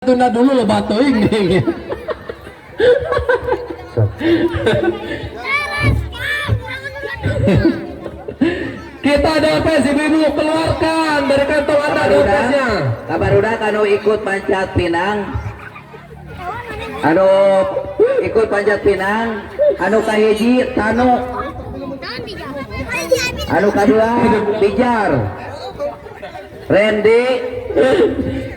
Tunda dulu lo batuin nih. Kita DPS ibu-ibu keluarkan dari kantong Anda DPS-nya. Kabar udah kanu ikut panjat pinang. Anu ikut panjat pinang. Anu kahiji tanu. Anu kadua pijar. Randy.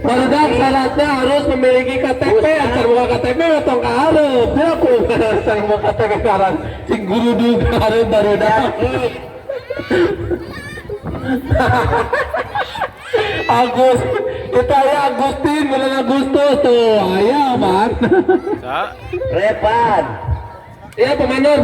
Barudak syaratnya harus memiliki KTP. Asal buka KTP atau nggak harus. Ya aku asal buka KTP sekarang. Si guru dulu harus barudak. Agus, kita ya Agustin bulan Agustus tuh, ayah man. Repan. Iya pemanor.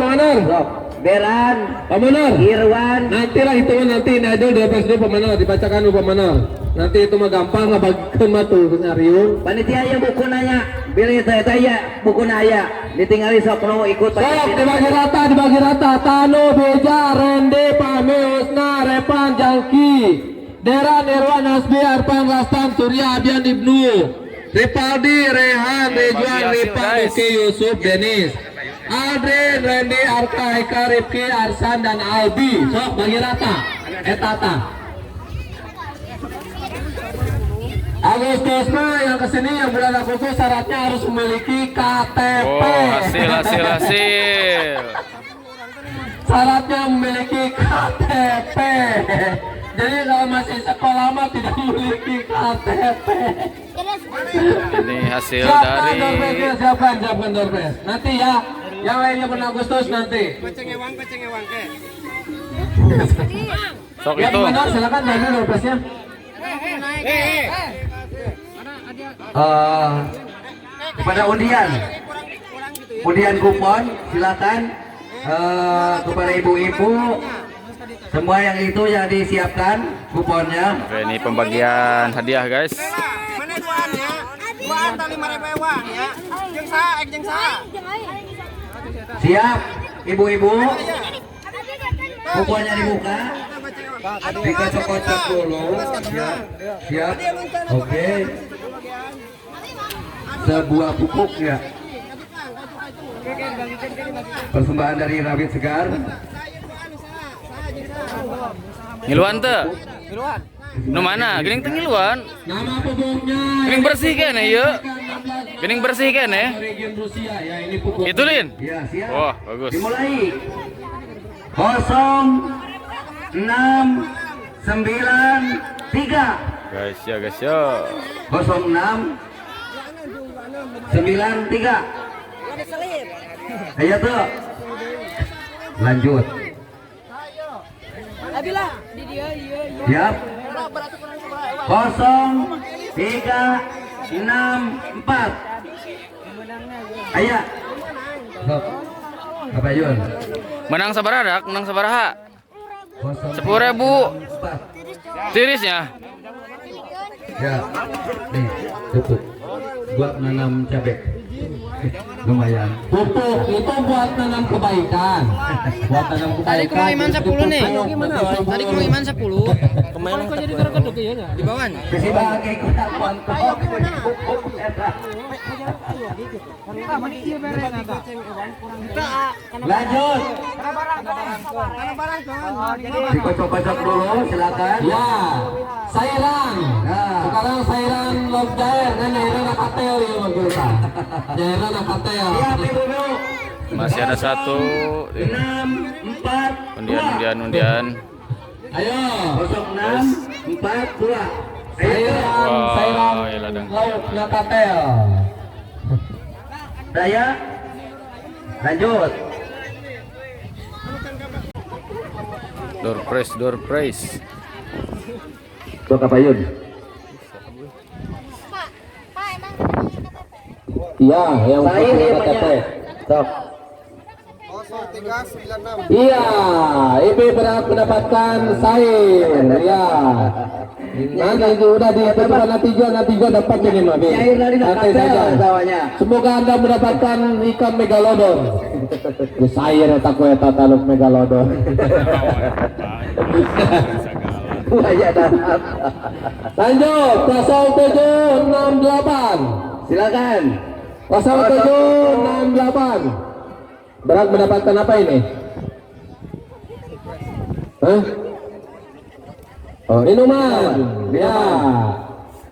Beran. Pemanor. Irwan. Nanti lah itu nanti ini ada udah pas dulu pemanor dibacakan dulu pemanor. Nanti itu mah gampang nggak bagikan mah tuh nyariung. Panitia ya buku nanya. Pilih saya buku nanya. Ditinggali sok nu ikut Sok dibagi rata. Tanu, Beja, Rende, Pame, Husna, Repan, Jangki, Deran, Irwan, Hasbi, Arpan, Rastan, Surya, Abian, Ibnu, Ripaldi, Rehan, Rejuan, Ripan, Uki, Yusuf, Denis, Adrian, Randy, Arka, Eka, Rifki, Arsan, dan Albi. Sok bagi rata. Etata. Agustus mah yang kesini yang bulan Agustus syaratnya harus memiliki KTP. Oh, hasil. Syaratnya memiliki KTP. Jadi kalau masih sekolah mah tidak memiliki KTP. Ini hasil Siapkan dari Dorpes, siapkan Dorpes. Nanti ya, yang lainnya bulan Agustus nanti. sok Yang itu. benar silakan bagi Dorpesnya. Kepada undian kupon silakan kepada ibu-ibu semua yang itu yang disiapkan kuponnya. Oke, ini pembagian hadiah guys. Mana duaan ya? Duaan tali 5.000 uang ya. Jeung saha? Siap ibu-ibu, kuponnya dibuka, dikocok-kocok dulu. Siap. Oke. Sebuah pupuk ya, persembahan dari Rawit Segar. Ngiluan teh. Nu mana? Geuning teu ngiluan. Nama pupuknya. Geuning bersih kene ieu. Geuning bersih kene. Region Rusia ya ini pupuk. Itu Lin. Ya, siap. Wah, bagus. Dimulai. 0693. Guys ya. 0693. Ayo tuh. Lanjut. Siap. 0364. Ayo. Sok. Apa Yun? Menang sabaraha? Menang sabaraha? 10.000. 04. Tirisnya. Ya. Nih, cukup. Buat nanam cabai. Lumayan. Pupuk itu buat tanam kebaikan. Buat tanam kebaikan. Tadi kurang iman 10 nih. Tadi kurang iman 10. Kemarin kok jadi kereduk ya? Di bawahnya. Sebagai kutakuan kok. Lanjut. Dikocok-kocok dulu, silakan. Ya, Sairang. Nah. Sekarang Sairang log jair kan Jairang nakatel ya Bang Gurta. Jairang nakatel. Siap ibu-ibu. Masih ada satu. 642. Undian. Ayo. 0642. Sairang, Wah, Sairang ya ladang. lauk nakatel. Saya. Lanjut. Door prize. Sok apa Yun? Iya, yang Saya putih namanya. KTP. Sok. 0396. Iya, Ibu berhak mendapatkan Sair. Ya. Nanti itu udah ditentukan nanti juga dapat ini Mami. Cair dari Santai nakatel saja. bawahnya. Semoga Anda mendapatkan ikan megalodon. Sair eta ku eta taluk megalodon. Wah, ya dah. Lanjut 0768. Silakan. 0768. Berhak mendapatkan apa ini? Hah? Oh, minuman. Ya.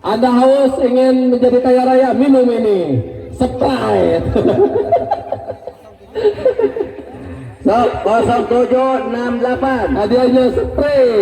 Anda haus ingin menjadi kaya raya, minum ini. Sprite. So, 0768. Hadiahnya Sprite.